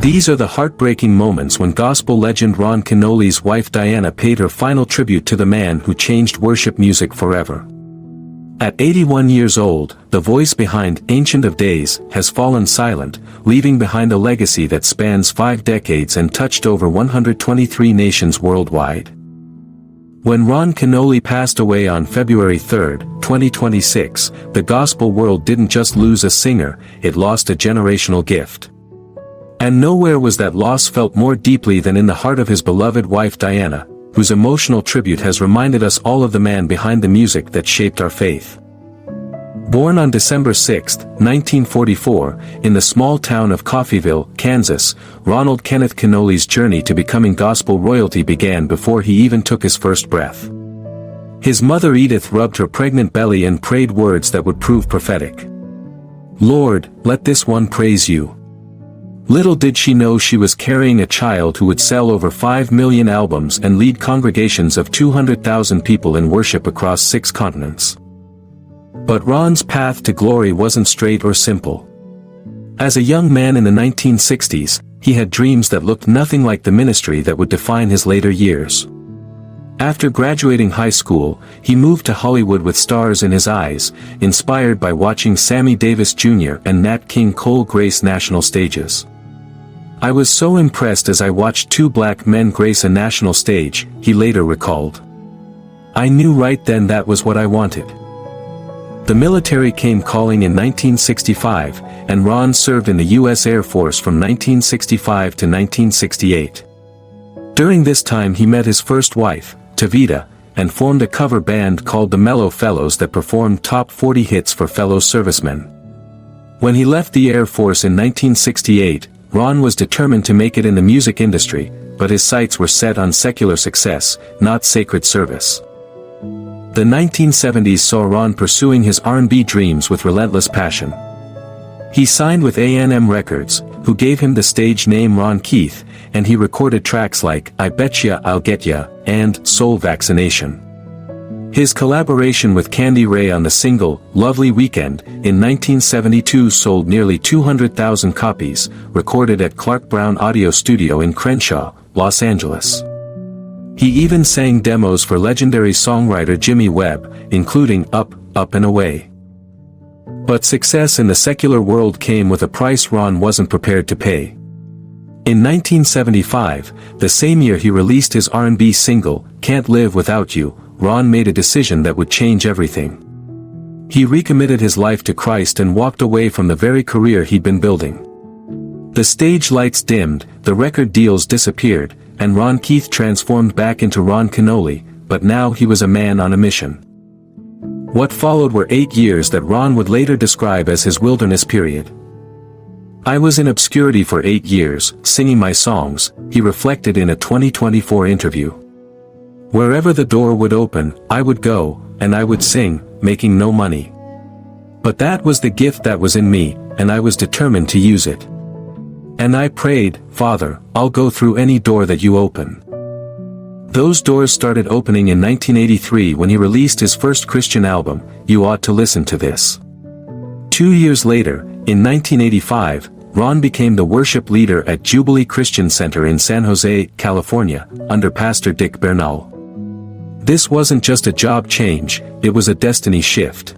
These are the heartbreaking moments when gospel legend Ron Kenoly's wife Diana paid her final tribute to the man who changed worship music forever. At 81 years old, the voice behind Ancient of Days has fallen silent, leaving behind a legacy that spans 5 decades and touched over 123 nations worldwide. When Ron Kenoly passed away on February 3, 2026, the gospel world didn't just lose a singer, it lost a generational gift. And nowhere was that loss felt more deeply than in the heart of his beloved wife Diana, whose emotional tribute has reminded us all of the man behind the music that shaped our faith. Born on December 6, 1944, in the small town of Coffeyville, Kansas, Ronald Kenneth Kenoly's journey to becoming gospel royalty began before he even took his first breath. His mother Edith rubbed her pregnant belly and prayed words that would prove prophetic. "Lord, let this one praise you." Little did she know she was carrying a child who would sell over 5 million albums and lead congregations of 200,000 people in worship across 6 continents. But Ron's path to glory wasn't straight or simple. As a young man in the 1960s, he had dreams that looked nothing like the ministry that would define his later years. After graduating high school, he moved to Hollywood with stars in his eyes, inspired by watching Sammy Davis Jr. and Nat King Cole grace national stages. "I was so impressed as I watched 2 black men grace a national stage," he later recalled. "I knew right then that was what I wanted." The military came calling in 1965, and Ron served in the U.S. Air Force from 1965 to 1968. During this time he met his first wife, Tavita, and formed a cover band called the Mellow Fellows that performed top 40 hits for fellow servicemen. When he left the Air Force in 1968, Ron was determined to make it in the music industry, but his sights were set on secular success, not sacred service. The 1970s saw Ron pursuing his R&B dreams with relentless passion. He signed with A&M Records, who gave him the stage name Ron Keith, and he recorded tracks like I Betcha I'll Get Ya and Soul Vaccination. His collaboration with Candy Ray on the single Lovely Weekend in 1972 sold nearly 200,000 copies, recorded at Clark Brown Audio Studio in Crenshaw, Los Angeles. He even sang demos for legendary songwriter Jimmy Webb, including Up, Up and Away. But success in the secular world came with a price Ron wasn't prepared to pay. In 1975, the same year he released his R&B single, Can't Live Without You, Ron made a decision that would change everything. He recommitted his life to Christ and walked away from the very career he'd been building. The stage lights dimmed, the record deals disappeared, and Ron Keith transformed back into Ron Kenoly, but now he was a man on a mission. What followed were 8 years that Ron would later describe as his wilderness period. "I was in obscurity for 8 years, singing my songs," he reflected in a 2024 interview. "Wherever the door would open, I would go, and I would sing, making no money. But that was the gift that was in me, and I was determined to use it. And I prayed, Father, I'll go through any door that you open." Those doors started opening in 1983 when he released his first Christian album, You Ought to Listen to This. 2 years later, in 1985, Ron became the worship leader at Jubilee Christian Center in San Jose, California, under Pastor Dick Bernal. This wasn't just a job change, it was a destiny shift.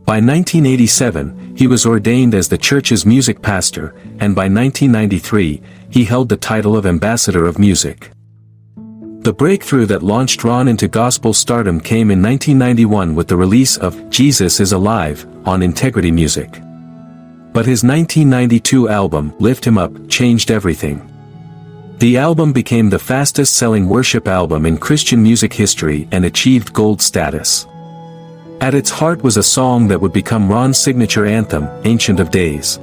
By 1987, he was ordained as the church's music pastor, and by 1993, he held the title of Ambassador of Music. The breakthrough that launched Ron into gospel stardom came in 1991 with the release of Jesus is Alive on Integrity Music. But his 1992 album, Lift Him Up, changed everything. The album became the fastest-selling worship album in Christian music history and achieved gold status. At its heart was a song that would become Ron's signature anthem, Ancient of Days.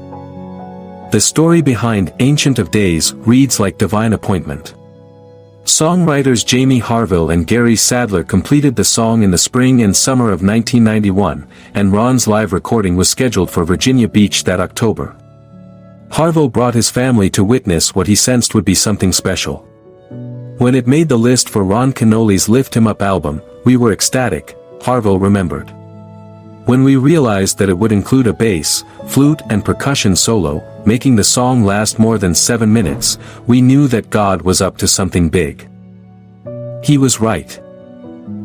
The story behind Ancient of Days reads like divine appointment. Songwriters Jamie Harville and Gary Sadler completed the song in the spring and summer of 1991, and Ron's live recording was scheduled for Virginia Beach that October. Harville brought his family to witness what he sensed would be something special. "When it made the list for Ron Kenoly's Lift Him Up album, we were ecstatic," Harville remembered. When we realized that it would include a bass, flute and percussion solo, making the song last more than 7 minutes, we knew that God was up to something big. He was right.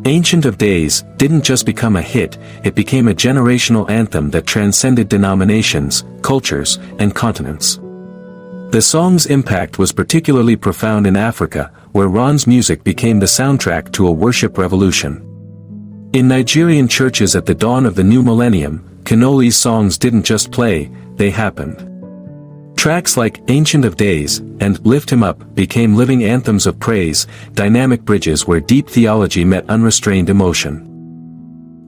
Ancient of Days didn't just become a hit, it became a generational anthem that transcended denominations, cultures, and continents. The song's impact was particularly profound in Africa, where Ron's music became the soundtrack to a worship revolution. In Nigerian churches at the dawn of the new millennium, Kenoly's songs didn't just play, they happened. Tracks like Ancient of Days and Lift Him Up became living anthems of praise, dynamic bridges where deep theology met unrestrained emotion.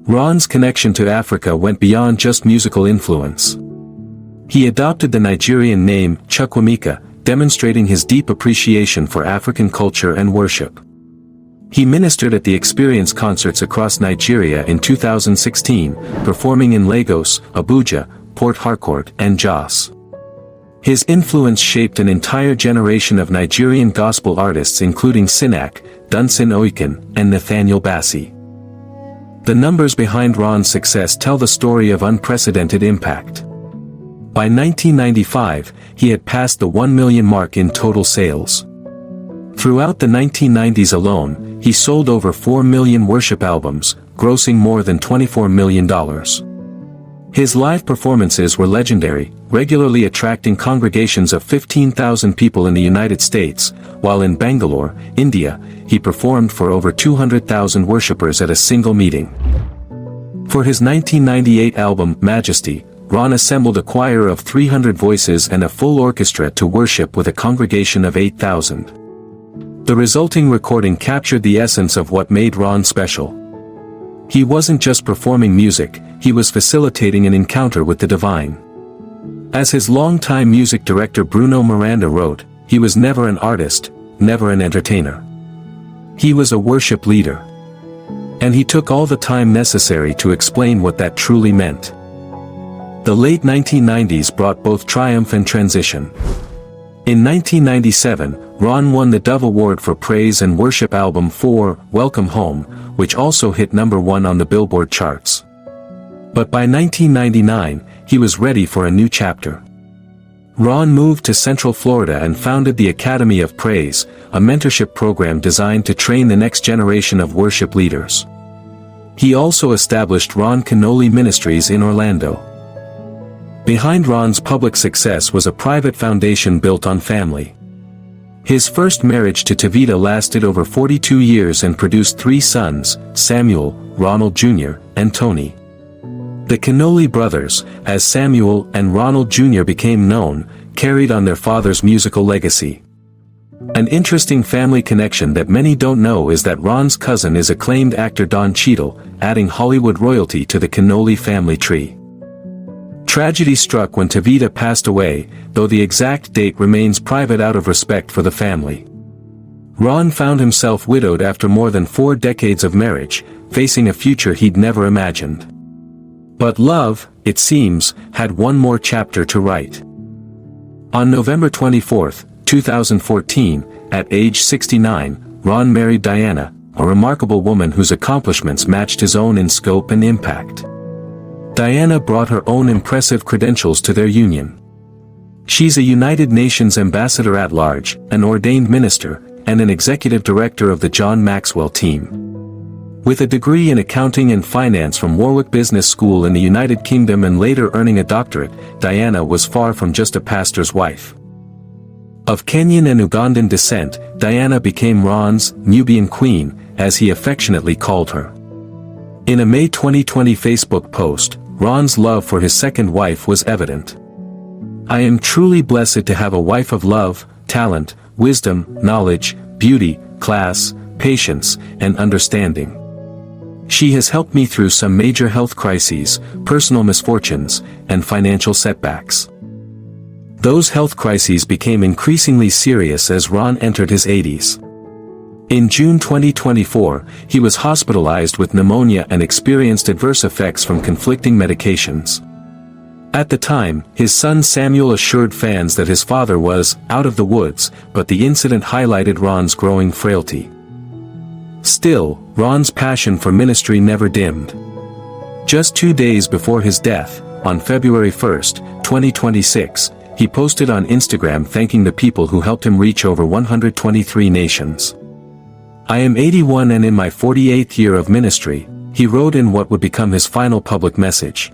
Ron's connection to Africa went beyond just musical influence. He adopted the Nigerian name Chukwuemeka, demonstrating his deep appreciation for African culture and worship. He ministered at the Experience concerts across Nigeria in 2016, performing in Lagos, Abuja, Port Harcourt, and Jos. His influence shaped an entire generation of Nigerian gospel artists including Sinak, Dunsin Oyekan, and Nathaniel Bassey. The numbers behind Ron's success tell the story of unprecedented impact. By 1995, he had passed the 1 million mark in total sales. Throughout the 1990s alone, he sold over 4 million worship albums, grossing more than $24 million. His live performances were legendary, regularly attracting congregations of 15,000 people in the United States, while in Bangalore, India, he performed for over 200,000 worshippers at a single meeting. For his 1998 album, Majesty, Ron assembled a choir of 300 voices and a full orchestra to worship with a congregation of 8,000. The resulting recording captured the essence of what made Ron special. He wasn't just performing music, he was facilitating an encounter with the divine. As his longtime music director Bruno Miranda wrote, he was never an artist, never an entertainer. He was a worship leader. And he took all the time necessary to explain what that truly meant. The late 1990s brought both triumph and transition. In 1997, Ron won the Dove Award for Praise and Worship Album for Welcome Home, which also hit #1 on the Billboard charts. But by 1999, he was ready for a new chapter. Ron moved to Central Florida and founded the Academy of Praise, a mentorship program designed to train the next generation of worship leaders. He also established Ron Kenoly Ministries in Orlando. Behind Ron's public success was a private foundation built on family. His first marriage to Tavita lasted over 42 years and produced 3 sons, Samuel, Ronald Jr., and Tony. The Kenoly brothers, as Samuel and Ronald Jr. became known, carried on their father's musical legacy. An interesting family connection that many don't know is that Ron's cousin is acclaimed actor Don Cheadle, adding Hollywood royalty to the Kenoly family tree. Tragedy struck when Tavita passed away, though the exact date remains private out of respect for the family. Ron found himself widowed after more than 4 decades of marriage, facing a future he'd never imagined. But love, it seems, had one more chapter to write. On November 24, 2014, at age 69, Ron married Diana, a remarkable woman whose accomplishments matched his own in scope and impact. Diana brought her own impressive credentials to their union. She's a United Nations Ambassador at Large, an ordained minister, and an executive director of the John Maxwell team. With a degree in accounting and finance from Warwick Business School in the United Kingdom and later earning a doctorate, Diana was far from just a pastor's wife. Of Kenyan and Ugandan descent, Diana became Ron's Nubian Queen, as he affectionately called her. In a May 2020 Facebook post, Ron's love for his second wife was evident. "I am truly blessed to have a wife of love, talent, wisdom, knowledge, beauty, class, patience, and understanding. She has helped me through some major health crises, personal misfortunes, and financial setbacks." Those health crises became increasingly serious as Ron entered his 80s. In June 2024, he was hospitalized with pneumonia and experienced adverse effects from conflicting medications. At the time, his son Samuel assured fans that his father was out of the woods, but the incident highlighted Ron's growing frailty. Still, Ron's passion for ministry never dimmed. Just 2 days before his death, on February 1, 2026, he posted on Instagram thanking the people who helped him reach over 123 nations. "I am 81 and in my 48th year of ministry," he wrote in what would become his final public message.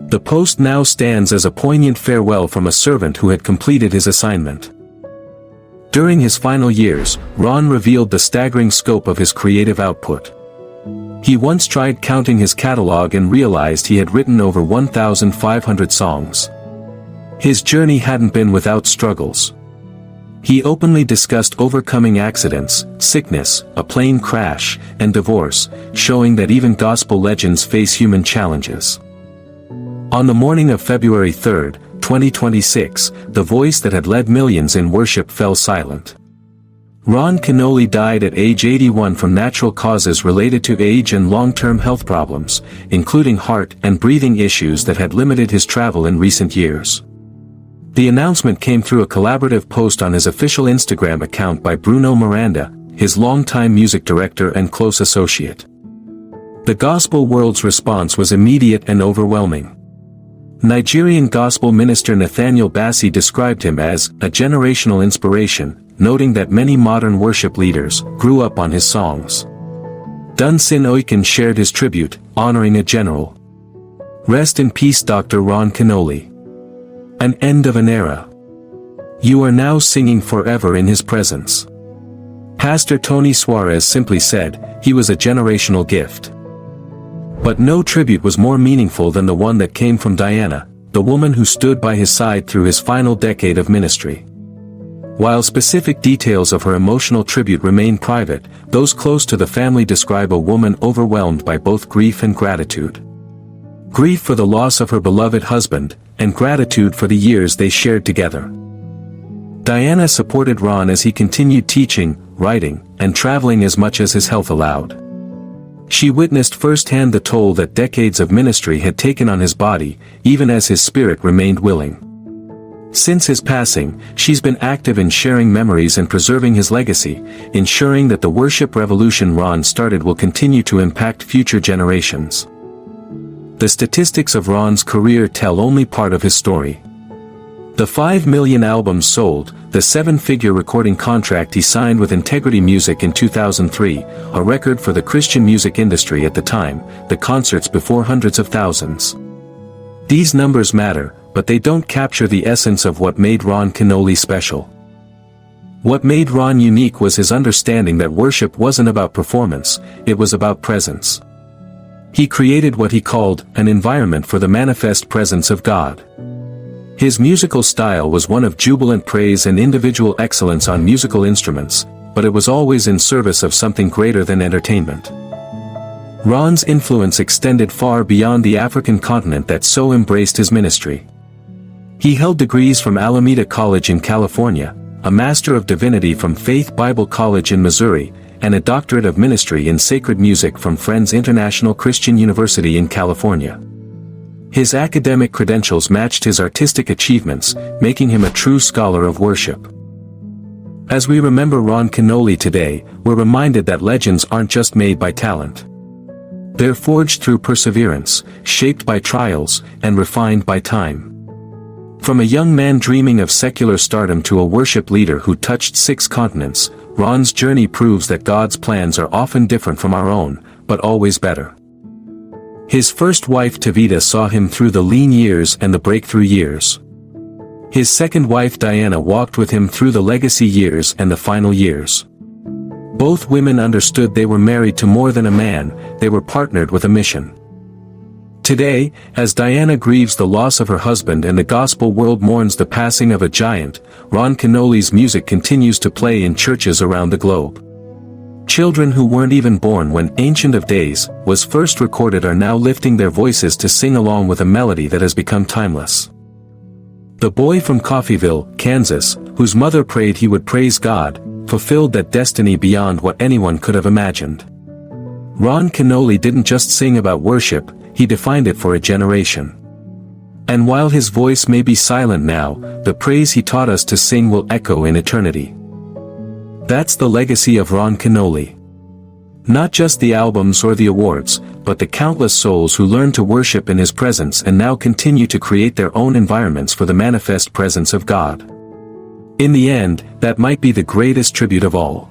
The post now stands as a poignant farewell from a servant who had completed his assignment. During his final years, Ron revealed the staggering scope of his creative output. He once tried counting his catalog and realized he had written over 1,500 songs. His journey hadn't been without struggles. He openly discussed overcoming accidents, sickness, a plane crash, and divorce, showing that even gospel legends face human challenges. On the morning of February 3, 2026, the voice that had led millions in worship fell silent. Ron Kenoly died at age 81 from natural causes related to age and long-term health problems, including heart and breathing issues that had limited his travel in recent years. The announcement came through a collaborative post on his official Instagram account by Bruno Miranda, his longtime music director and close associate. The gospel world's response was immediate and overwhelming. Nigerian gospel minister Nathaniel Bassey described him as a generational inspiration, noting that many modern worship leaders grew up on his songs. Dunsin Oyekan shared his tribute, honoring a general. "Rest in peace, Dr. Ron Kenoly. An end of an era. You are now singing forever in his presence." Pastor Tony Suarez simply said, "He was a generational gift." But no tribute was more meaningful than the one that came from Diana, the woman who stood by his side through his final decade of ministry. While specific details of her emotional tribute remain private, those close to the family describe a woman overwhelmed by both grief and gratitude. Grief for the loss of her beloved husband, and gratitude for the years they shared together. Diana supported Ron as he continued teaching, writing, and traveling as much as his health allowed. She witnessed firsthand the toll that decades of ministry had taken on his body, even as his spirit remained willing. Since his passing, she's been active in sharing memories and preserving his legacy, ensuring that the worship revolution Ron started will continue to impact future generations. The statistics of Ron's career tell only part of his story. The 5 million albums sold, the 7-figure recording contract he signed with Integrity Music in 2003, a record for the Christian music industry at the time, the concerts before hundreds of thousands. These numbers matter, but they don't capture the essence of what made Ron Kenoly special. What made Ron unique was his understanding that worship wasn't about performance, it was about presence. He created what he called an environment for the manifest presence of God. His musical style was one of jubilant praise and individual excellence on musical instruments, but it was always in service of something greater than entertainment. Ron's influence extended far beyond the African continent that so embraced his ministry. He held degrees from Alameda College in California, a Master of Divinity from Faith Bible College in Missouri, and a Doctorate of Ministry in Sacred Music from Friends International Christian University in California. His academic credentials matched his artistic achievements, making him a true scholar of worship. As we remember Ron Kenoly today, we're reminded that legends aren't just made by talent. They're forged through perseverance, shaped by trials, and refined by time. From a young man dreaming of secular stardom to a worship leader who touched 6 continents, Ron's journey proves that God's plans are often different from our own, but always better. His first wife Tavita saw him through the lean years and the breakthrough years. His second wife Diana walked with him through the legacy years and the final years. Both women understood they were married to more than a man, they were partnered with a mission. Today, as Diana grieves the loss of her husband and the gospel world mourns the passing of a giant, Ron Kenoly's music continues to play in churches around the globe. Children who weren't even born when Ancient of Days was first recorded are now lifting their voices to sing along with a melody that has become timeless. The boy from Coffeyville, Kansas, whose mother prayed he would praise God, fulfilled that destiny beyond what anyone could have imagined. Ron Kenoly didn't just sing about worship, he defined it for a generation. And while his voice may be silent now, the praise he taught us to sing will echo in eternity. That's the legacy of Ron Kenoly. Not just the albums or the awards, but the countless souls who learned to worship in His presence and now continue to create their own environments for the manifest presence of God. In the end, that might be the greatest tribute of all.